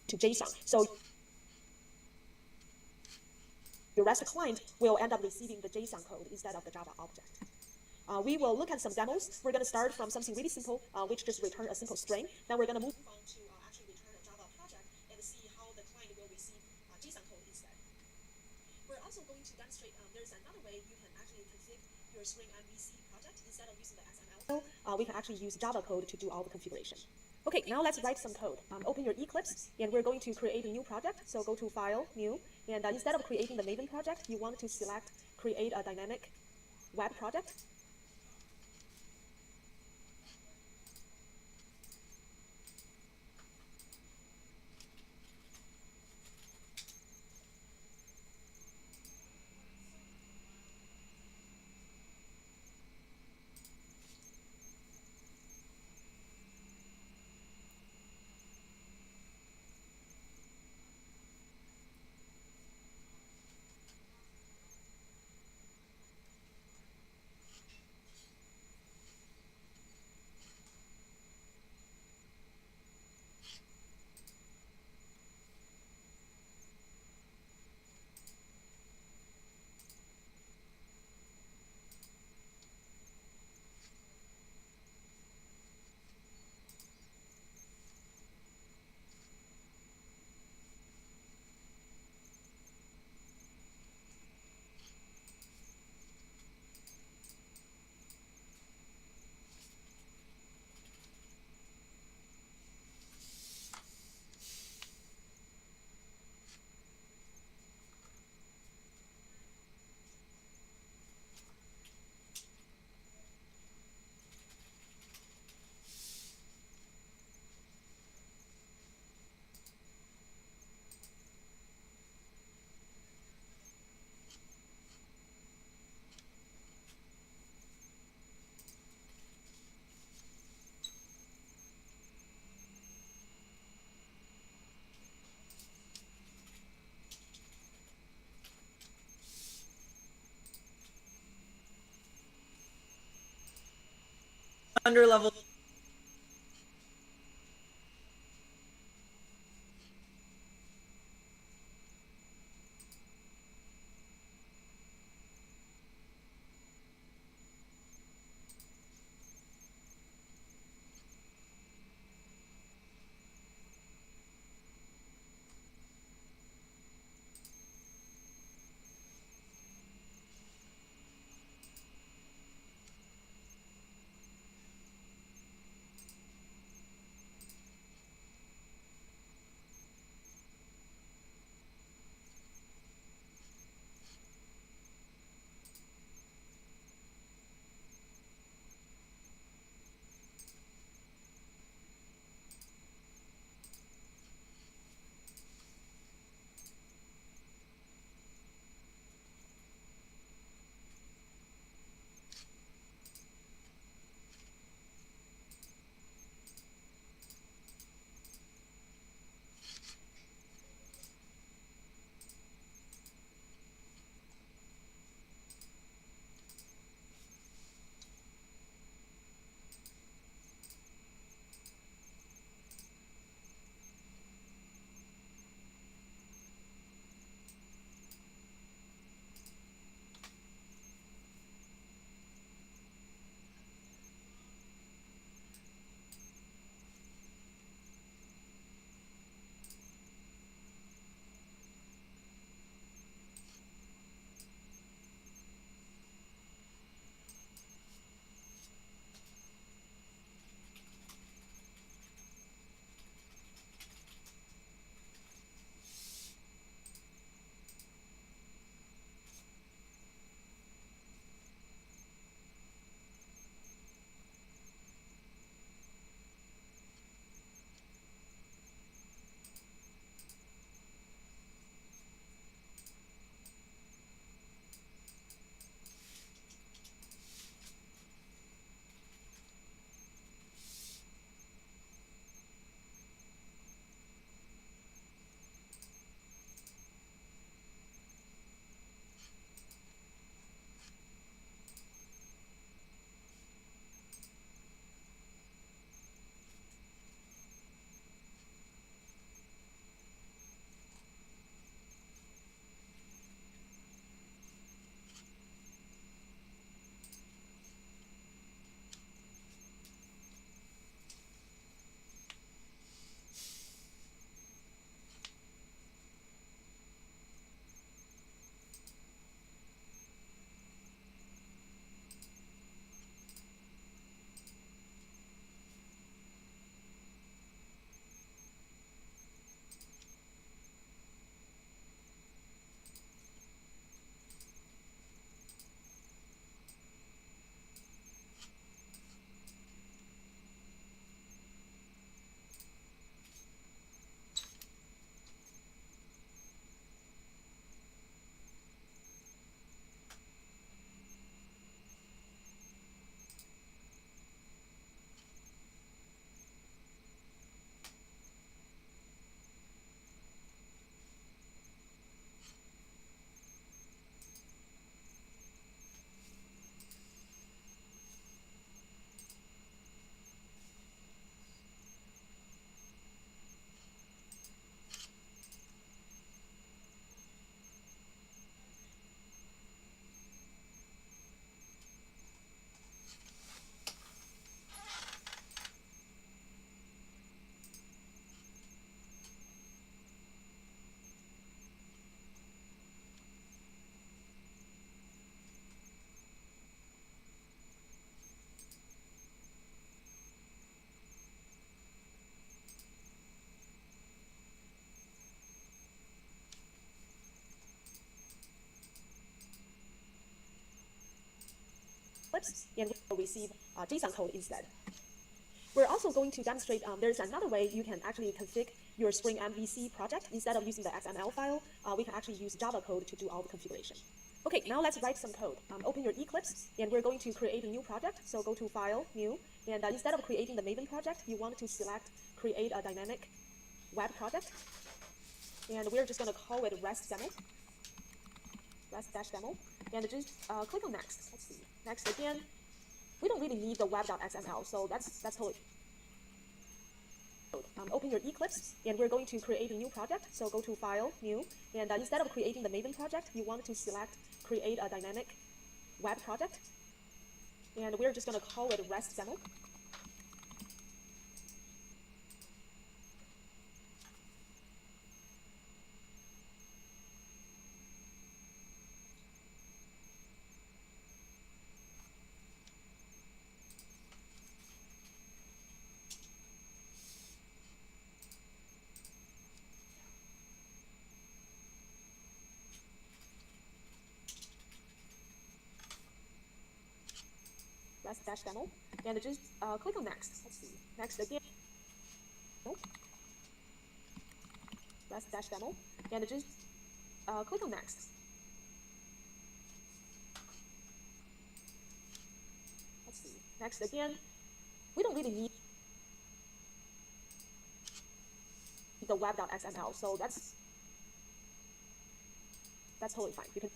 to JSON. So your REST client will end up receiving the JSON code instead of the Java object. We will look at some demos. We're going to start from something really simple, which just return a simple string. Then we're going to move on to actually return a Java project and see how the client will receive JSON code instead. We're also going to demonstrate there's another way you can actually configure your Spring MVC project instead of using the XML. We can actually use Java code to do all the configuration. Okay, now let's write some code. Open your Eclipse, and we're going to create a new project. So go to File, New, and instead of creating the Maven project, you want to select Create a Dynamic Web Project. Under level. Eclipse, and we'll receive JSON code instead. We're also going to demonstrate there's another way you can actually configure your Spring MVC project. Instead of using the XML file, we can actually use Java code to do all the configuration. Okay, now let's write some code. Open your Eclipse, and we're going to create a new project. So go to File, New, and instead of creating the Maven project, you want to select Create a Dynamic Web Project. And we're just going to call it REST Demo, REST-Demo, and just click on Next. Let's see. Next again. We don't really need the web.xml, so that's totally. Open your Eclipse, and we're going to create a new project. So go to File, New, and instead of creating the Maven project, you want to select Create a Dynamic Web Project. And we're just going to call it REST Demo. REST-Demo, and just click on Next. Let's see. Next again. REST-Demo, and just click on Next. Let's see. Next again. We don't really need the web.xml, so that's totally fine. You can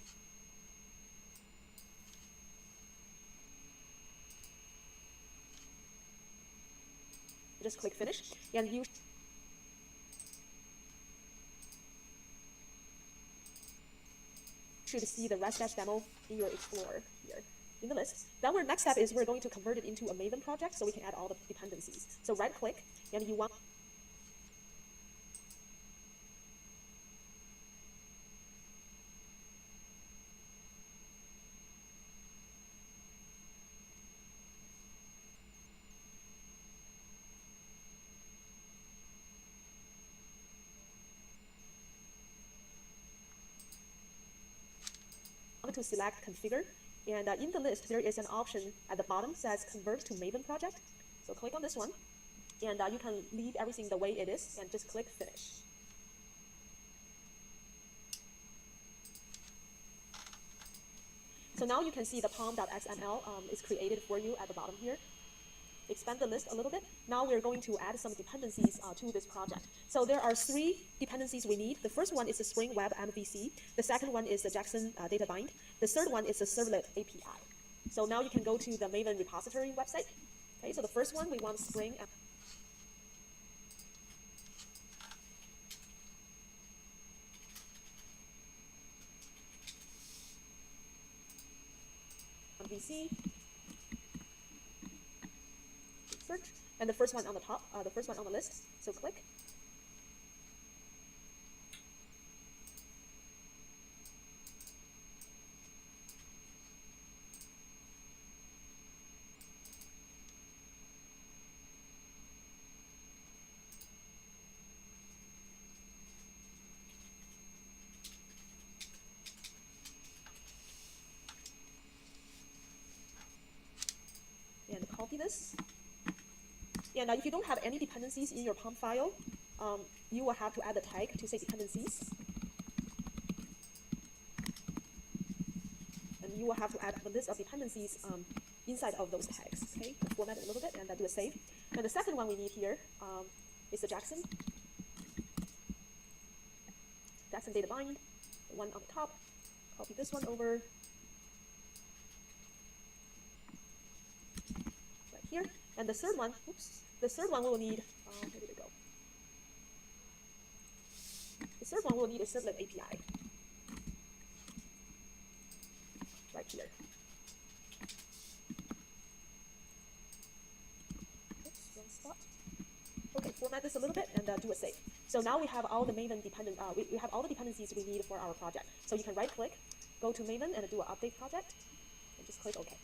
just click Finish, and you should see the REST-Demo in your Explorer here in the list. Then our next step is we're going to convert it into a Maven project so we can add all the dependencies. So right click, and you want to select Configure, and in the list there is an option at the bottom says Convert to Maven project. So click on this one, and you can leave everything the way it is and just click Finish. So now you can see the pom.xml is created for you at the bottom here. Expand the list a little bit. Now we're going to add some dependencies to this project. So there are 3 dependencies we need. The first one is the Spring Web MVC. The second one is the Jackson data bind. The third one is the Servlet API. So now you can go to the Maven repository website. Okay, so the first one we want Spring MVC. Search, and the first one on the top, the first one on the list. So click. And copy this. And if you don't have any dependencies in your POM file, you will have to add the tag to say dependencies. And you will have to add the list of dependencies inside of those tags. Okay, format it a little bit and do a save. And the second one we need here is the Jackson data bind, the one on the top. Copy this one over right here. And the third one, the third one we'll need, where did it go? The third one we'll need is Servlet API. Right here. Oops, wrong spot. Okay, format this a little bit and do a save. So now we have all the Maven we have all the dependencies we need for our project. So you can right click, go to Maven and do an update project, and just click OK.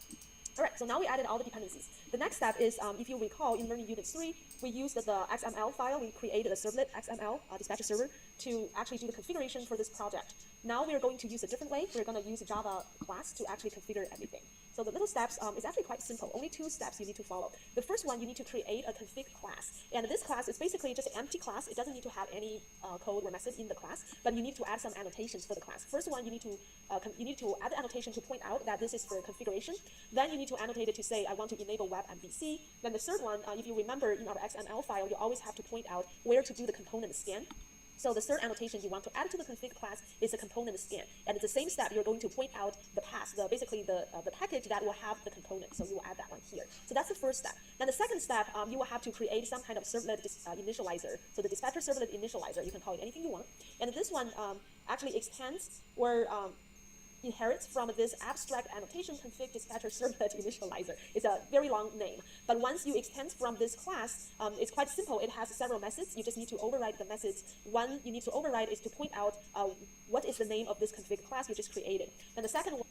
All right, so now we added all the dependencies. The next step is, if you recall, in Learning Unit 3, we used the XML file. We created a Servlet XML dispatcher server to actually do the configuration for this project. Now we are going to use a different way. We're going to use a Java class to actually configure everything. So the little steps is actually quite simple. Only 2 steps you need to follow. The first one, you need to create a config class. And this class is basically just an empty class. It doesn't need to have any code or method in the class, but you need to add some annotations for the class. First one, you need to add the annotation to point out that this is for configuration. Then you need to annotate it to say, I want to enable web MVC. Then the third one, if you remember in our XML file, you always have to point out where to do the component scan. So the third annotation you want to add to the config class is a component scan. And it's the same step, you're going to point out the path, basically the package that will have the component. So you will add that one here. So that's the first step. Then the second step, you will have to create some kind of servlet initializer. So the dispatcher servlet initializer, you can call it anything you want. And this one actually extends or inherits from this abstract annotation config dispatcher servlet initializer. It's a very long name. But once you extend from this class, it's quite simple. It has several methods. You just need to override the methods. One you need to override is to point out what is the name of this config class you just created. And the second one